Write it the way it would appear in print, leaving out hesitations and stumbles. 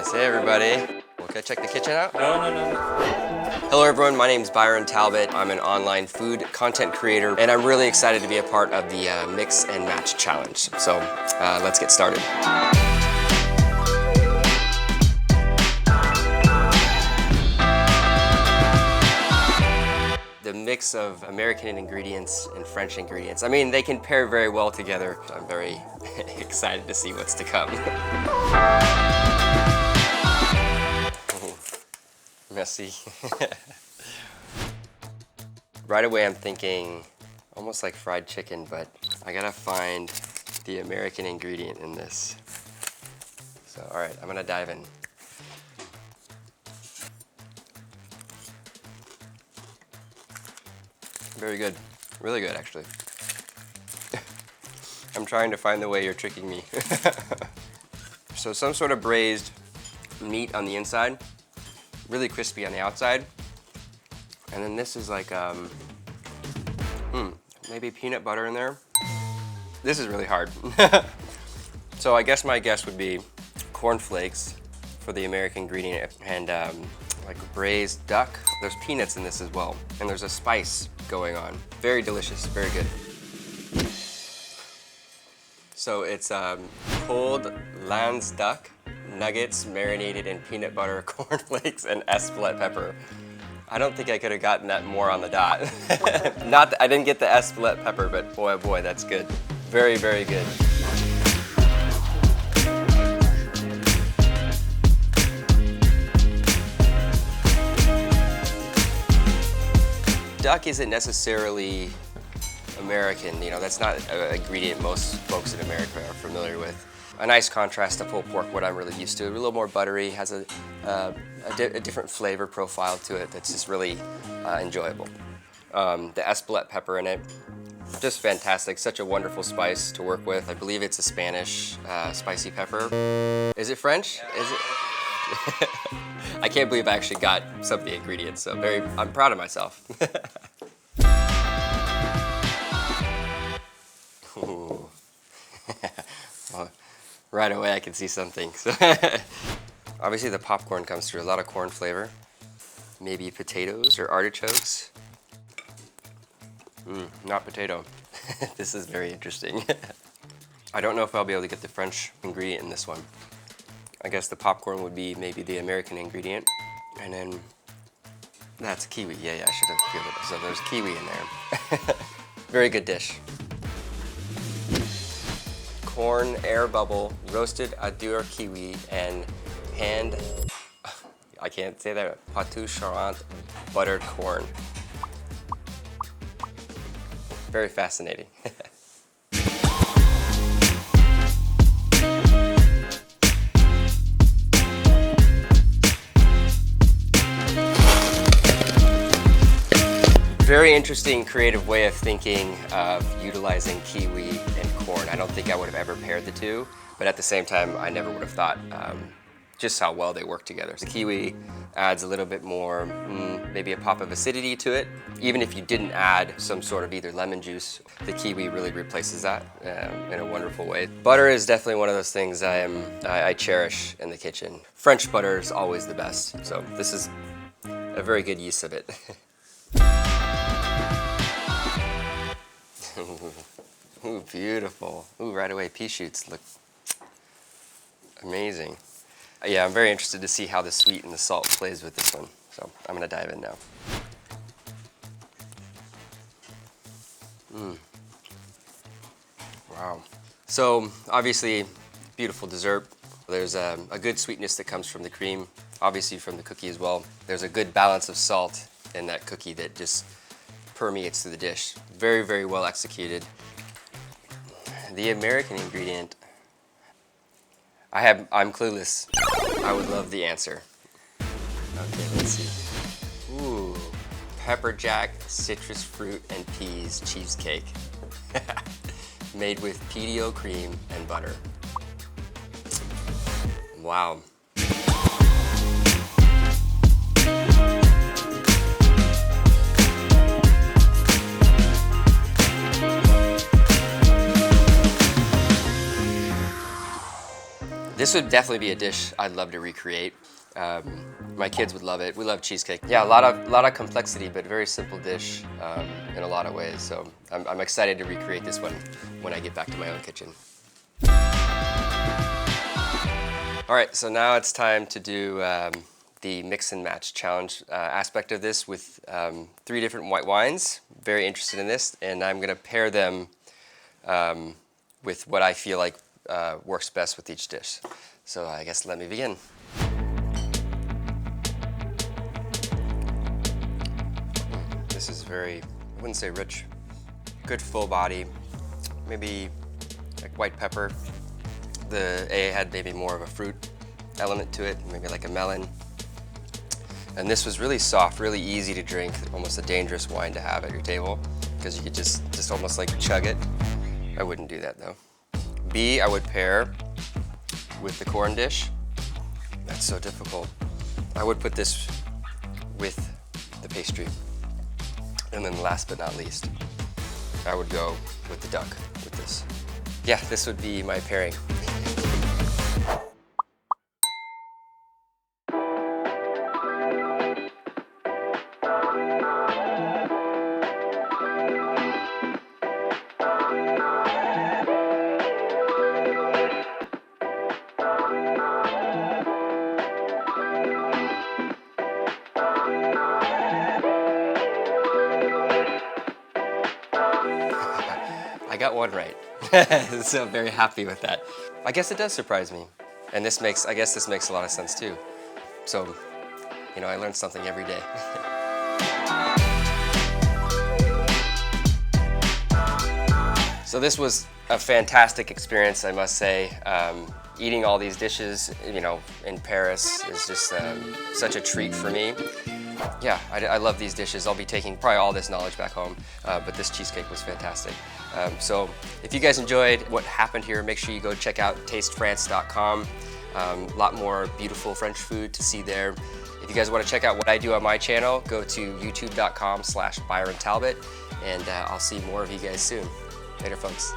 Yes, hey everybody. Well, can I check the kitchen out? No. Hello everyone, my name is Byron Talbott. I'm an online food content creator and I'm really excited to be a part of the Mix and Match challenge. So let's get started. The mix of American ingredients and French ingredients. I mean, they can pair very well together. I'm very excited to see what's to come. Messy. Right away I'm thinking almost like fried chicken, but I gotta find the American ingredient in this. So, all right, I'm gonna dive in. Very good, really good actually. I'm trying to find the way you're tricking me. So some sort of braised meat on the inside, really crispy on the outside. And then this is like, maybe peanut butter in there. This is really hard. So I guess my guess would be cornflakes for the American ingredient and like braised duck. There's peanuts in this as well. And there's a spice going on. Very delicious, very good. So it's cold Lands duck, nuggets marinated in peanut butter, cornflakes, and Espelette pepper. I don't think I could have gotten that more on the dot. Not that I didn't get the Espelette pepper, but boy, oh boy, that's good. Very, very good. Duck isn't necessarily American, you know, that's not an ingredient most folks in America are familiar with. A nice contrast to pulled pork, what I'm really used to. A little more buttery, has a different flavor profile to it that's just really enjoyable. The Espelette pepper in it, just fantastic. Such a wonderful spice to work with. I believe it's a Spanish spicy pepper. Is it French? Is it? I can't believe I actually got some of the ingredients, so I'm proud of myself. Ooh. Well, right away I can see something. So obviously the popcorn comes through, a lot of corn flavor. Maybe potatoes or artichokes. Not potato. This is very interesting. I don't know if I'll be able to get the French ingredient in this one. I guess the popcorn would be maybe the American ingredient. And then that's kiwi. Yeah, I should have given it. So there's kiwi in there. Very good dish. Corn, air bubble, roasted Adur kiwi, and hand, I can't say that, poitou charente, buttered corn. Very fascinating. Very interesting, creative way of thinking of utilizing kiwi and corn. I don't think I would have ever paired the two, but at the same time, I never would have thought just how well they work together. The kiwi adds a little bit more, maybe a pop of acidity to it. Even if you didn't add some sort of either lemon juice, the kiwi really replaces that in a wonderful way. Butter is definitely one of those things I cherish in the kitchen. French butter is always the best, so this is a very good use of it. Ooh, beautiful. Ooh, right away, pea shoots look amazing. Yeah, I'm very interested to see how the sweet and the salt plays with this one. So I'm gonna dive in now. Wow. So obviously, beautiful dessert. There's a good sweetness that comes from the cream, obviously from the cookie as well. There's a good balance of salt in that cookie that just permeates through the dish. Very, very well executed. The American ingredient, I'm clueless. I would love the answer. Okay, let's see. Ooh, pepper jack, citrus fruit, and peas cheesecake. Made with PDO cream and butter. Wow. This would definitely be a dish I'd love to recreate. My kids would love it. We love cheesecake. Yeah, a lot of complexity, but very simple dish in a lot of ways. So I'm excited to recreate this one when I get back to my own kitchen. All right, so now it's time to do the mix and match challenge aspect of this with 3 different white wines. Very interested in this, and I'm gonna pair them with what I feel like works best with each dish. So I guess let me begin. This is very, I wouldn't say rich, good full body, maybe like white pepper. The A had maybe more of a fruit element to it, maybe like a melon. And this was really soft, really easy to drink, almost a dangerous wine to have at your table because you could just almost like chug it. I wouldn't do that though. B, I would pair with the corn dish. That's so difficult. I would put this with the pastry. And then last but not least, I would go with the duck with this. Yeah, this would be my pairing. I got one right, so I'm very happy with that. I guess it does surprise me, and I guess this makes a lot of sense too. So, you know, I learn something every day. So this was a fantastic experience, I must say. Eating all these dishes, you know, in Paris is just such a treat for me. Yeah, I love these dishes. I'll be taking probably all this knowledge back home, but this cheesecake was fantastic. So if you guys enjoyed what happened here, make sure you go check out tastefrance.com. A lot more beautiful French food to see there. If you guys want to check out what I do on my channel, go to youtube.com/Byron Talbott, and I'll see more of you guys soon. Later, folks.